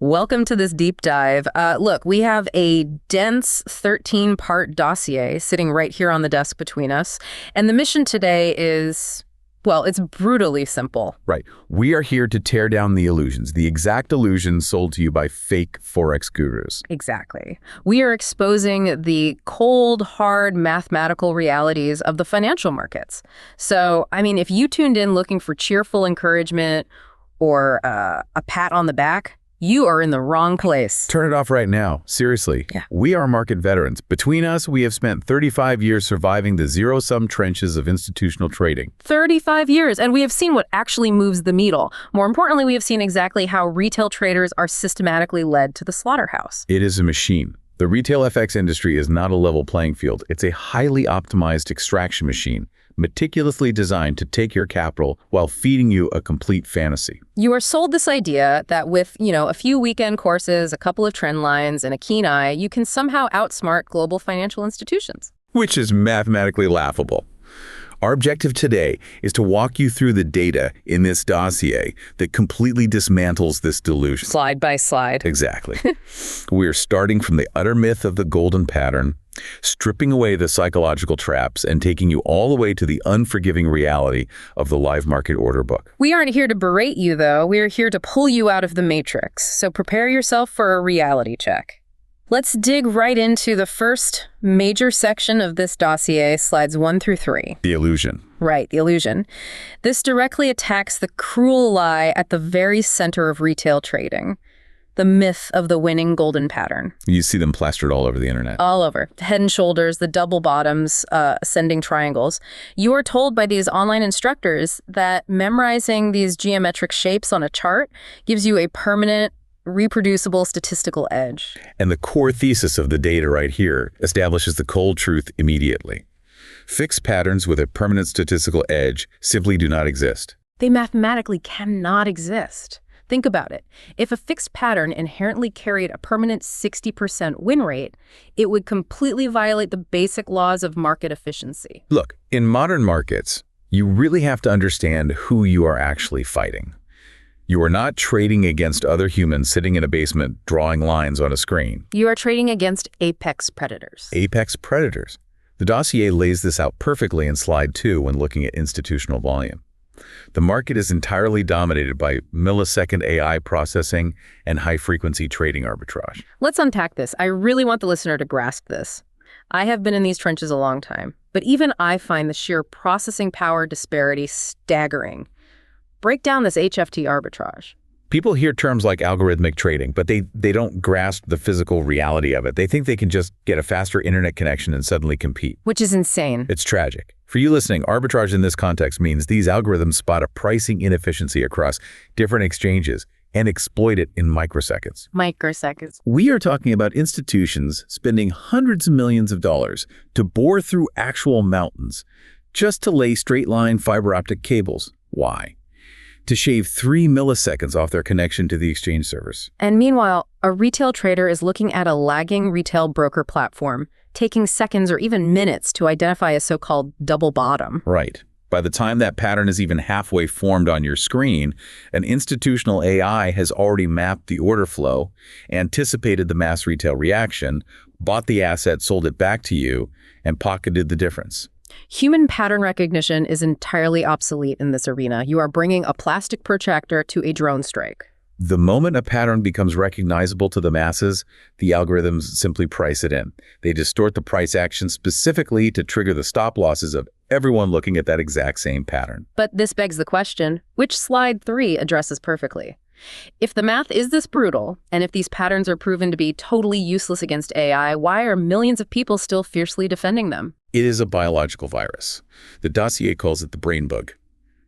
Welcome to this deep dive. Look, we have a dense 13-part dossier sitting right here on the desk between us. And the mission today is, well, it's brutally simple. Right. We are here to tear down the illusions, the exact illusions sold to you by fake Forex gurus. Exactly. We are exposing the cold, hard, mathematical realities of the financial markets. So, if you tuned in looking for cheerful encouragement or a pat on the back, you are in the wrong place. Turn it off right now. Seriously. Yeah. We are market veterans. Between us, we have spent 35 years surviving the zero-sum trenches of institutional trading. 35 years, and we have seen what actually moves the needle. More importantly, we have seen exactly how retail traders are systematically led to the slaughterhouse. It is a machine. The retail FX industry is not a level playing field. It's a highly optimized extraction machine, meticulously designed to take your capital while feeding you a complete fantasy. You are sold this idea that with, a few weekend courses, a couple of trend lines, and a keen eye, you can somehow outsmart global financial institutions. Which is mathematically laughable. Our objective today is to walk you through the data in this dossier that completely dismantles this delusion. Slide by slide. Exactly. We're starting from the utter myth of the golden pattern, stripping away the psychological traps, and taking you all the way to the unforgiving reality of the live market order book. We aren't here to berate you, though. We're here to pull you out of the matrix. So prepare yourself for a reality check. Let's dig right into the first major section of this dossier, slides 1 through 3. The illusion. Right, the illusion. This directly attacks the cruel lie at the very center of retail trading. The myth of the winning golden pattern. You see them plastered all over the internet. All over. The head and shoulders, the double bottoms, ascending triangles. You are told by these online instructors that memorizing these geometric shapes on a chart gives you a permanent, reproducible statistical edge. And the core thesis of the data right here establishes the cold truth immediately. Fixed patterns with a permanent statistical edge simply do not exist. They mathematically cannot exist. Think about it. If a fixed pattern inherently carried a permanent 60% win rate, it would completely violate the basic laws of market efficiency. Look, in modern markets, you really have to understand who you are actually fighting. You are not trading against other humans sitting in a basement drawing lines on a screen. You are trading against apex predators. Apex predators. The dossier lays this out perfectly in slide 2 when looking at institutional volume. The market is entirely dominated by millisecond AI processing and high-frequency trading arbitrage. Let's unpack this. I really want the listener to grasp this. I have been in these trenches a long time, but even I find the sheer processing power disparity staggering. Break down this HFT arbitrage. People hear terms like algorithmic trading, but they don't grasp the physical reality of it. They think they can just get a faster internet connection and suddenly compete. Which is insane. It's tragic. For you listening, arbitrage in this context means these algorithms spot a pricing inefficiency across different exchanges and exploit it in microseconds. Microseconds. We are talking about institutions spending hundreds of millions of dollars to bore through actual mountains just to lay straight-line fiber optic cables. Why? To shave 3 milliseconds off their connection to the exchange servers. And meanwhile, a retail trader is looking at a lagging retail broker platform, taking seconds or even minutes to identify a so-called double bottom. Right. By the time that pattern is even halfway formed on your screen, an institutional AI has already mapped the order flow, anticipated the mass retail reaction, bought the asset, sold it back to you, and pocketed the difference. Human pattern recognition is entirely obsolete in this arena. You are bringing a plastic protractor to a drone strike. The moment a pattern becomes recognizable to the masses, the algorithms simply price it in. They distort the price action specifically to trigger the stop losses of everyone looking at that exact same pattern. But this begs the question, which slide 3 addresses perfectly? If the math is this brutal, and if these patterns are proven to be totally useless against AI, why are millions of people still fiercely defending them? It is a biological virus. The dossier calls it the brain bug.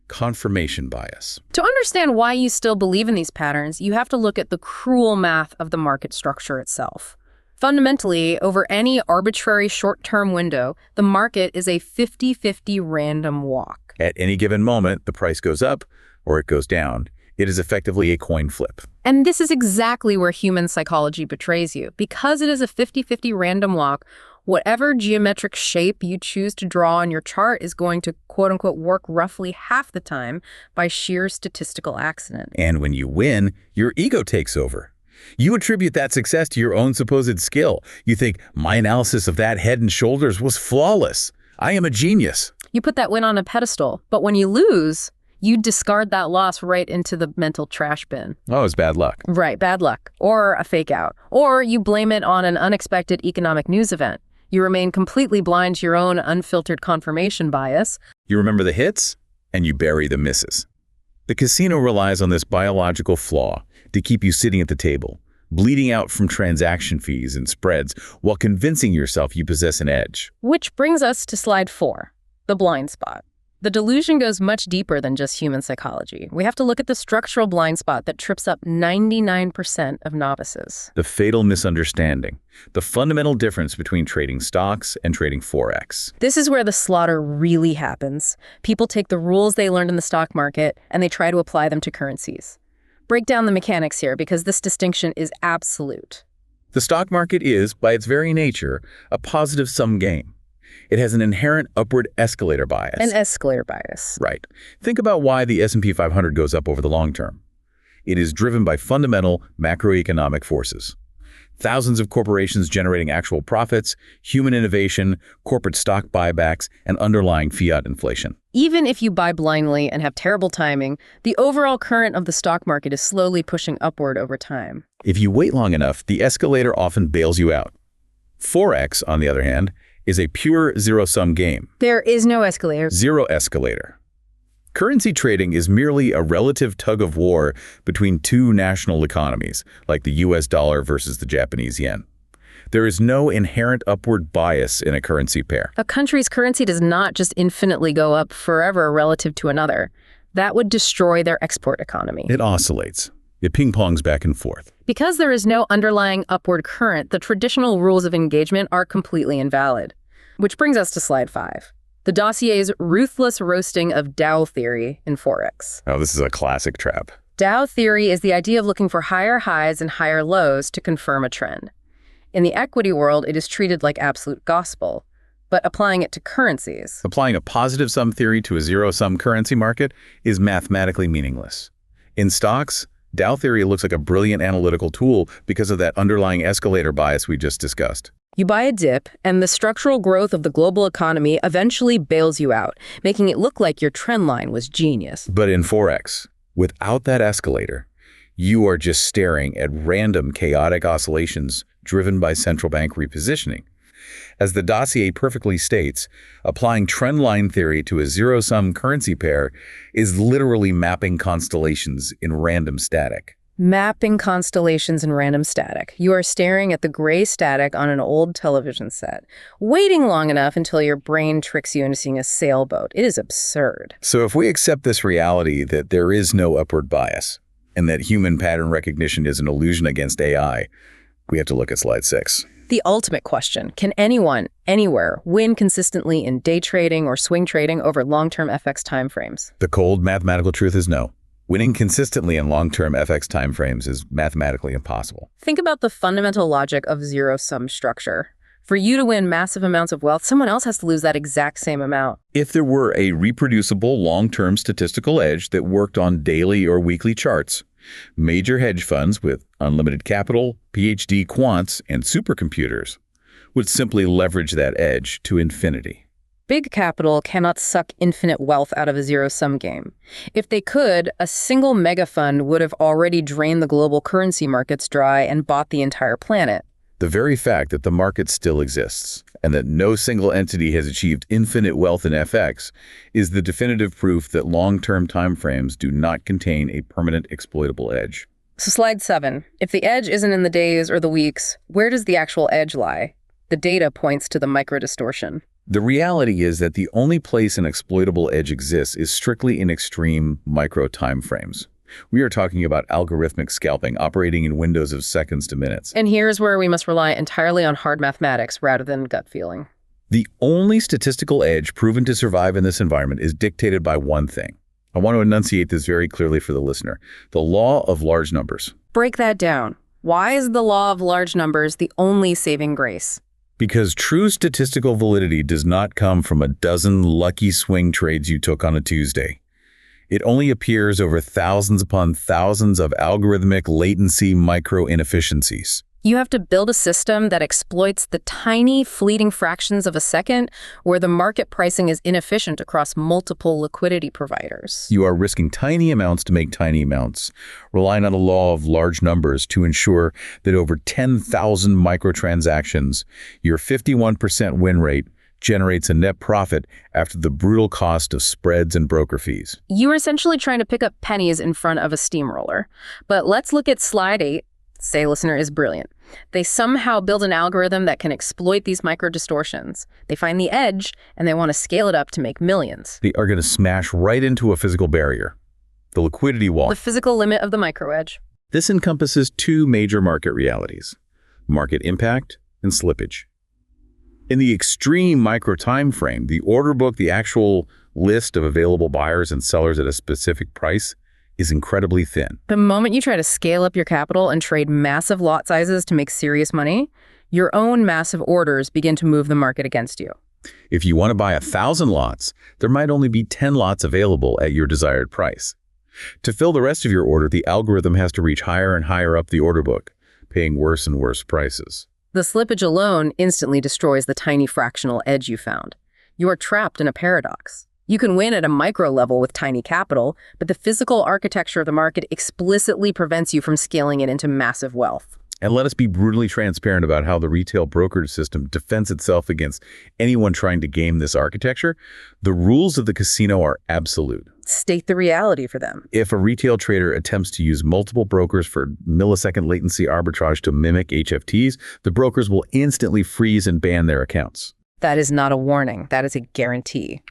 Confirmation bias. To understand why you still believe in these patterns, you have to look at the cruel math of the market structure itself. Fundamentally, over any arbitrary short-term window, the market is a 50-50 random walk. At any given moment, the price goes up or it goes down. It is effectively a coin flip. And this is exactly where human psychology betrays you. Because it is a 50-50 random walk, whatever geometric shape you choose to draw on your chart is going to quote-unquote work roughly half the time by sheer statistical accident. And when you win, your ego takes over. You attribute that success to your own supposed skill. You think, my analysis of that head and shoulders was flawless. I am a genius. You put that win on a pedestal, but when you lose, you discard that loss right into the mental trash bin. Oh, it's bad luck. Right, bad luck, or a fake out. Or you blame it on an unexpected economic news event. You remain completely blind to your own unfiltered confirmation bias. You remember the hits, and you bury the misses. The casino relies on this biological flaw to keep you sitting at the table, bleeding out from transaction fees and spreads while convincing yourself you possess an edge. Which brings us to slide 4, the blind spot. The delusion goes much deeper than just human psychology. We have to look at the structural blind spot that trips up 99% of novices. The fatal misunderstanding, the fundamental difference between trading stocks and trading Forex. This is where the slaughter really happens. People take the rules they learned in the stock market and they try to apply them to currencies. Break down the mechanics here because this distinction is absolute. The stock market is, by its very nature, a positive-sum game. It has an inherent upward escalator bias. An escalator bias. Right. Think about why the S&P 500 goes up over the long term. It is driven by fundamental macroeconomic forces. Thousands of corporations generating actual profits, human innovation, corporate stock buybacks, and underlying fiat inflation. Even if you buy blindly and have terrible timing, the overall current of the stock market is slowly pushing upward over time. If you wait long enough, the escalator often bails you out. Forex, on the other hand, is a pure zero-sum game. There is no escalator. Zero escalator. Currency trading is merely a relative tug-of-war between two national economies, like the US dollar versus the Japanese yen. There is no inherent upward bias in a currency pair. A country's currency does not just infinitely go up forever relative to another. That would destroy their export economy. It oscillates. It ping-pongs back and forth. Because there is no underlying upward current, the traditional rules of engagement are completely invalid. Which brings us to slide 5. The dossier's ruthless roasting of Dow theory in Forex. Oh, this is a classic trap. Dow theory is the idea of looking for higher highs and higher lows to confirm a trend. In the equity world, it is treated like absolute gospel, but applying it to currencies. Applying a positive-sum theory to a zero-sum currency market is mathematically meaningless. In stocks, Dow theory looks like a brilliant analytical tool because of that underlying escalator bias we just discussed. You buy a dip, and the structural growth of the global economy eventually bails you out, making it look like your trend line was genius. But in Forex, without that escalator, you are just staring at random chaotic oscillations driven by central bank repositioning. As the dossier perfectly states, applying trendline theory to a zero-sum currency pair is literally mapping constellations in random static. Mapping constellations in random static. You are staring at the gray static on an old television set, waiting long enough until your brain tricks you into seeing a sailboat. It is absurd. So if we accept this reality that there is no upward bias, and that human pattern recognition is an illusion against AI, we have to look at slide 6. The ultimate question, can anyone, anywhere, win consistently in day trading or swing trading over long-term FX timeframes? The cold mathematical truth is no. Winning consistently in long-term FX timeframes is mathematically impossible. Think about the fundamental logic of zero-sum structure. For you to win massive amounts of wealth, someone else has to lose that exact same amount. If there were a reproducible long-term statistical edge that worked on daily or weekly charts, major hedge funds with unlimited capital, PhD quants, and supercomputers would simply leverage that edge to infinity. Big capital cannot suck infinite wealth out of a zero-sum game. If they could, a single mega fund would have already drained the global currency markets dry and bought the entire planet. The very fact that the market still exists and that no single entity has achieved infinite wealth in FX is the definitive proof that long-term timeframes do not contain a permanent exploitable edge. So slide 7. If the edge isn't in the days or the weeks, where does the actual edge lie? The data points to the microdistortion. The reality is that the only place an exploitable edge exists is strictly in extreme micro timeframes. We are talking about algorithmic scalping operating in windows of seconds to minutes. And here's where we must rely entirely on hard mathematics rather than gut feeling. The only statistical edge proven to survive in this environment is dictated by one thing. I want to enunciate this very clearly for the listener. The law of large numbers. Break that down. Why is the law of large numbers the only saving grace? Because true statistical validity does not come from a dozen lucky swing trades you took on a Tuesday. It only appears over thousands upon thousands of algorithmic latency micro-inefficiencies. You have to build a system that exploits the tiny, fleeting fractions of a second where the market pricing is inefficient across multiple liquidity providers. You are risking tiny amounts to make tiny amounts, relying on a law of large numbers to ensure that over 10,000 microtransactions, your 51% win rate generates a net profit after the brutal cost of spreads and broker fees. You are essentially trying to pick up pennies in front of a steamroller. But let's look at slide 8. Say listener is brilliant. They somehow build an algorithm that can exploit these micro distortions. They find the edge and they want to scale it up to make millions. They are going to smash right into a physical barrier, the liquidity wall. The physical limit of the micro edge. This encompasses two major market realities: market impact and slippage. In the extreme micro time frame, the order book, the actual list of available buyers and sellers at a specific price, is incredibly thin. The moment you try to scale up your capital and trade massive lot sizes to make serious money, your own massive orders begin to move the market against you. If you want to buy 1,000 lots, there might only be 10 lots available at your desired price. To fill the rest of your order, the algorithm has to reach higher and higher up the order book, paying worse and worse prices. The slippage alone instantly destroys the tiny fractional edge you found. You are trapped in a paradox. You can win at a micro level with tiny capital, but the physical architecture of the market explicitly prevents you from scaling it into massive wealth. And let us be brutally transparent about how the retail brokerage system defends itself against anyone trying to game this architecture. The rules of the casino are absolute. State the reality for them. If a retail trader attempts to use multiple brokers for millisecond latency arbitrage to mimic HFTs, the brokers will instantly freeze and ban their accounts. That is not a warning. That is a guarantee.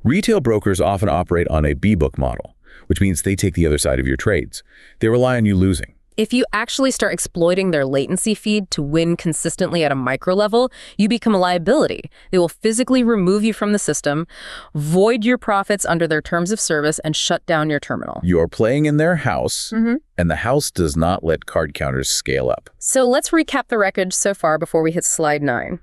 Retail brokers often operate on a B-book model, which means they take the other side of your trades. They rely on you losing. If you actually start exploiting their latency feed to win consistently at a micro level, you become a liability. They will physically remove you from the system, void your profits under their terms of service, and shut down your terminal. You are playing in their house, and the house does not let card counters scale up. So let's recap the wreckage so far before we hit slide 9.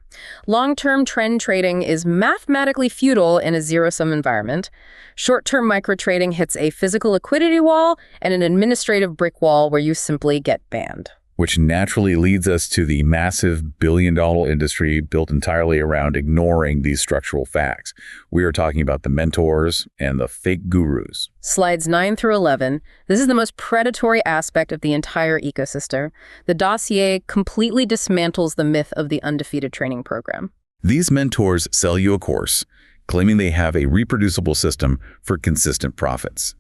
Long-term trend trading is mathematically futile in a zero-sum environment. Short-term micro-trading hits a physical liquidity wall and an administrative brick wall where you simply get banned. Which naturally leads us to the massive billion-dollar industry built entirely around ignoring these structural facts. We are talking about the mentors and the fake gurus. Slides 9 through 11. This is the most predatory aspect of the entire ecosystem. The dossier completely dismantles the myth of the undefeated training program. These mentors sell you a course, claiming they have a reproducible system for consistent profits.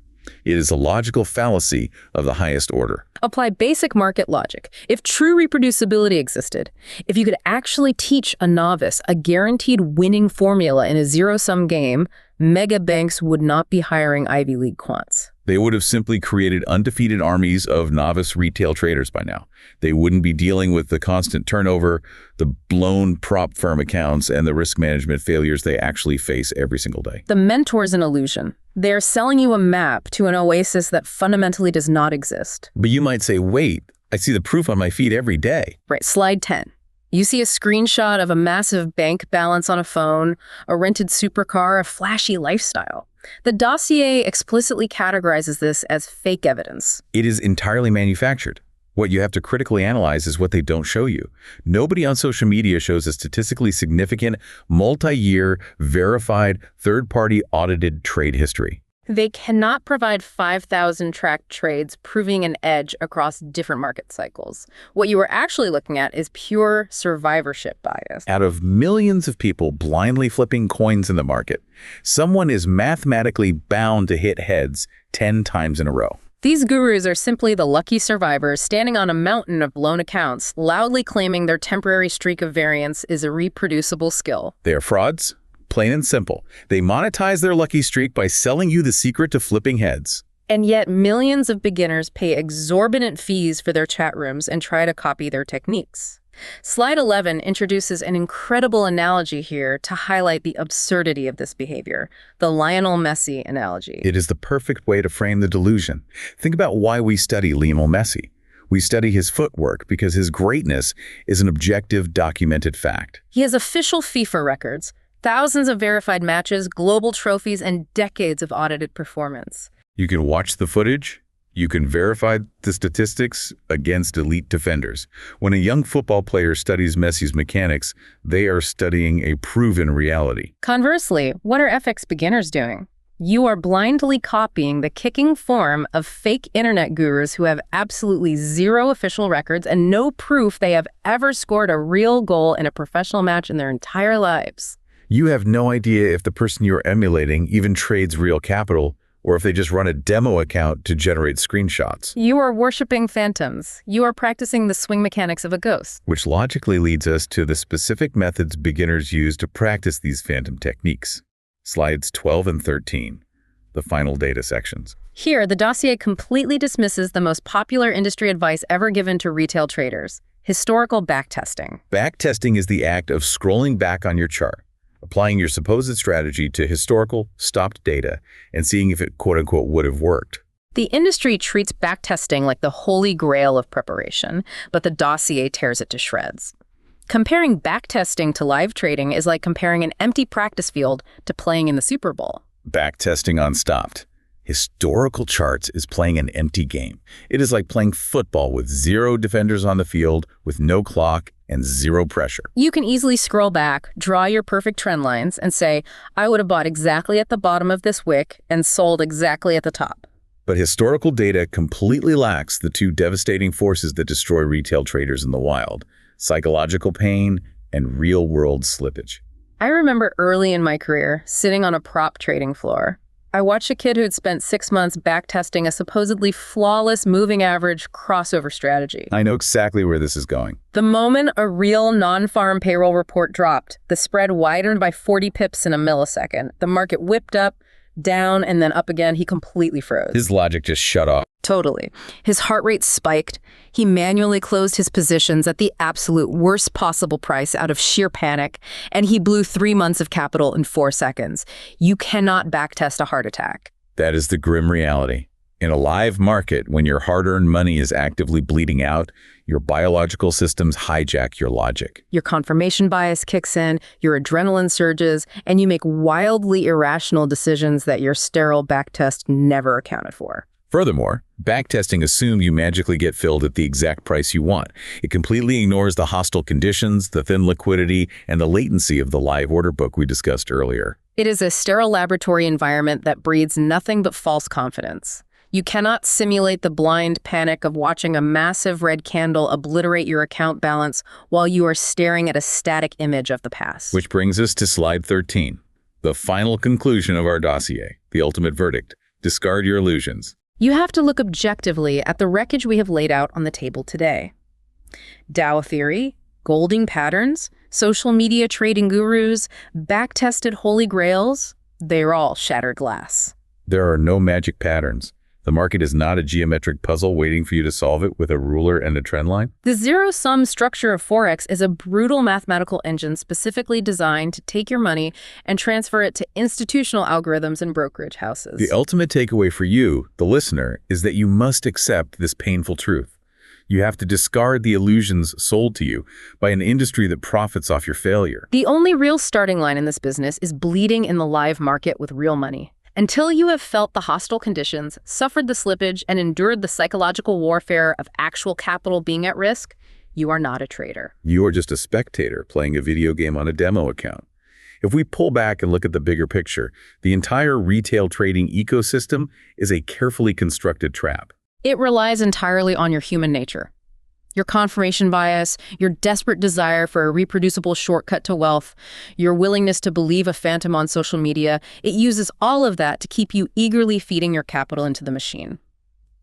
It is a logical fallacy of the highest order. Apply basic market logic. If true reproducibility existed, if you could actually teach a novice a guaranteed winning formula in a zero-sum game, mega banks would not be hiring Ivy League quants. They would have simply created undefeated armies of novice retail traders by now. They wouldn't be dealing with the constant turnover, the blown prop firm accounts, and the risk management failures they actually face every single day. The mentor's an illusion. They're selling you a map to an oasis that fundamentally does not exist. But you might say, wait, I see the proof on my feed every day. Right, slide 10. You see a screenshot of a massive bank balance on a phone, a rented supercar, a flashy lifestyle. The dossier explicitly categorizes this as fake evidence. It is entirely manufactured. What you have to critically analyze is what they don't show you. Nobody on social media shows a statistically significant, multi-year, verified, third-party audited trade history. They cannot provide 5,000 tracked trades proving an edge across different market cycles. What you are actually looking at is pure survivorship bias. Out of millions of people blindly flipping coins in the market, someone is mathematically bound to hit heads 10 times in a row. These gurus are simply the lucky survivors standing on a mountain of blown accounts, loudly claiming their temporary streak of variance is a reproducible skill. They are frauds. Plain and simple. They monetize their lucky streak by selling you the secret to flipping heads. And yet millions of beginners pay exorbitant fees for their chat rooms and try to copy their techniques. Slide 11 introduces an incredible analogy here to highlight the absurdity of this behavior, the Lionel Messi analogy. It is the perfect way to frame the delusion. Think about why we study Lionel Messi. We study his footwork because his greatness is an objective, documented fact. He has official FIFA records, thousands of verified matches, global trophies, and decades of audited performance. You can watch the footage. You can verify the statistics against elite defenders. When a young football player studies Messi's mechanics, they are studying a proven reality. Conversely, what are FX beginners doing? You are blindly copying the kicking form of fake internet gurus who have absolutely zero official records and no proof they have ever scored a real goal in a professional match in their entire lives. You have no idea if the person you're emulating even trades real capital, or if they just run a demo account to generate screenshots. You are worshiping phantoms. You are practicing the swing mechanics of a ghost. Which logically leads us to the specific methods beginners use to practice these phantom techniques. Slides 12 and 13, the final data sections. Here, the dossier completely dismisses the most popular industry advice ever given to retail traders: historical backtesting. Backtesting is the act of scrolling back on your chart, applying your supposed strategy to historical, stopped data, and seeing if it quote-unquote would have worked. The industry treats backtesting like the holy grail of preparation, but the dossier tears it to shreds. Comparing backtesting to live trading is like comparing an empty practice field to playing in the Super Bowl. Backtesting on stopped. Historical charts is playing an empty game. It is like playing football with zero defenders on the field, with no clock, and zero pressure. You can easily scroll back, draw your perfect trend lines, and say, I would have bought exactly at the bottom of this wick and sold exactly at the top. But historical data completely lacks the two devastating forces that destroy retail traders in the wild: psychological pain and real-world slippage. I remember early in my career, sitting on a prop trading floor. I watched a kid who had spent 6 months backtesting a supposedly flawless moving average crossover strategy. I know exactly where this is going. The moment a real non-farm payroll report dropped, the spread widened by 40 pips in a millisecond. The market whipped up, down, and then up again. He completely froze. His logic just shut off. Totally. His heart rate spiked. He manually closed his positions at the absolute worst possible price out of sheer panic, and he blew 3 months of capital in 4 seconds. You cannot backtest a heart attack. That is the grim reality. In a live market, when your hard-earned money is actively bleeding out, your biological systems hijack your logic. Your confirmation bias kicks in, your adrenaline surges, and you make wildly irrational decisions that your sterile backtest never accounted for. Furthermore, backtesting assumes you magically get filled at the exact price you want. It completely ignores the hostile conditions, the thin liquidity, and the latency of the live order book we discussed earlier. It is a sterile laboratory environment that breeds nothing but false confidence. You cannot simulate the blind panic of watching a massive red candle obliterate your account balance while you are staring at a static image of the past. Which brings us to slide 13, the final conclusion of our dossier, the ultimate verdict: discard your illusions. You have to look objectively at the wreckage we have laid out on the table today. Dow theory, golding patterns, social media trading gurus, back-tested holy grails, they're all shattered glass. There are no magic patterns. The market is not a geometric puzzle waiting for you to solve it with a ruler and a trend line. The zero-sum structure of Forex is a brutal mathematical engine specifically designed to take your money and transfer it to institutional algorithms and brokerage houses. The ultimate takeaway for you, the listener, is that you must accept this painful truth. You have to discard the illusions sold to you by an industry that profits off your failure. The only real starting line in this business is bleeding in the live market with real money. Until you have felt the hostile conditions, suffered the slippage, and endured the psychological warfare of actual capital being at risk, you are not a trader. You are just a spectator playing a video game on a demo account. If we pull back and look at the bigger picture, the entire retail trading ecosystem is a carefully constructed trap. It relies entirely on your human nature. Your confirmation bias, your desperate desire for a reproducible shortcut to wealth, your willingness to believe a phantom on social media, it uses all of that to keep you eagerly feeding your capital into the machine.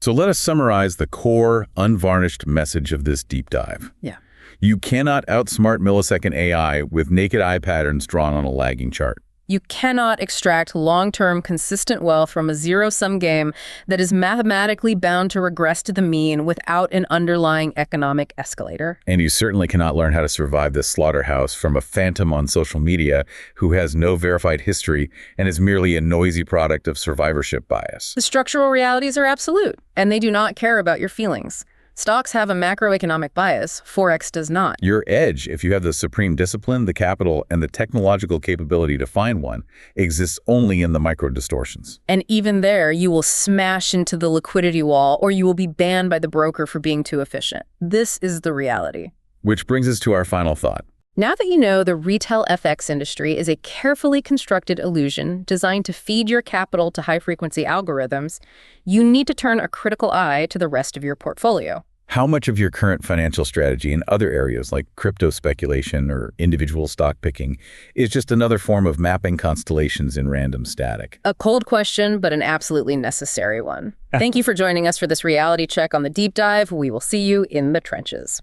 So let us summarize the core, unvarnished message of this deep dive. Yeah. You cannot outsmart millisecond AI with naked eye patterns drawn on a lagging chart. You cannot extract long-term consistent wealth from a zero-sum game that is mathematically bound to regress to the mean without an underlying economic escalator. And you certainly cannot learn how to survive this slaughterhouse from a phantom on social media who has no verified history and is merely a noisy product of survivorship bias. The structural realities are absolute, and they do not care about your feelings. Stocks have a macroeconomic bias. Forex does not. Your edge, if you have the supreme discipline, the capital, and the technological capability to find one, exists only in the micro distortions. And even there, you will smash into the liquidity wall or you will be banned by the broker for being too efficient. This is the reality. Which brings us to our final thought. Now that you know the retail FX industry is a carefully constructed illusion designed to feed your capital to high-frequency algorithms, you need to turn a critical eye to the rest of your portfolio. How much of your current financial strategy in other areas like crypto speculation or individual stock picking is just another form of mapping constellations in random static? A cold question, but an absolutely necessary one. Thank you for joining us for this reality check on the deep dive. We will see you in the trenches.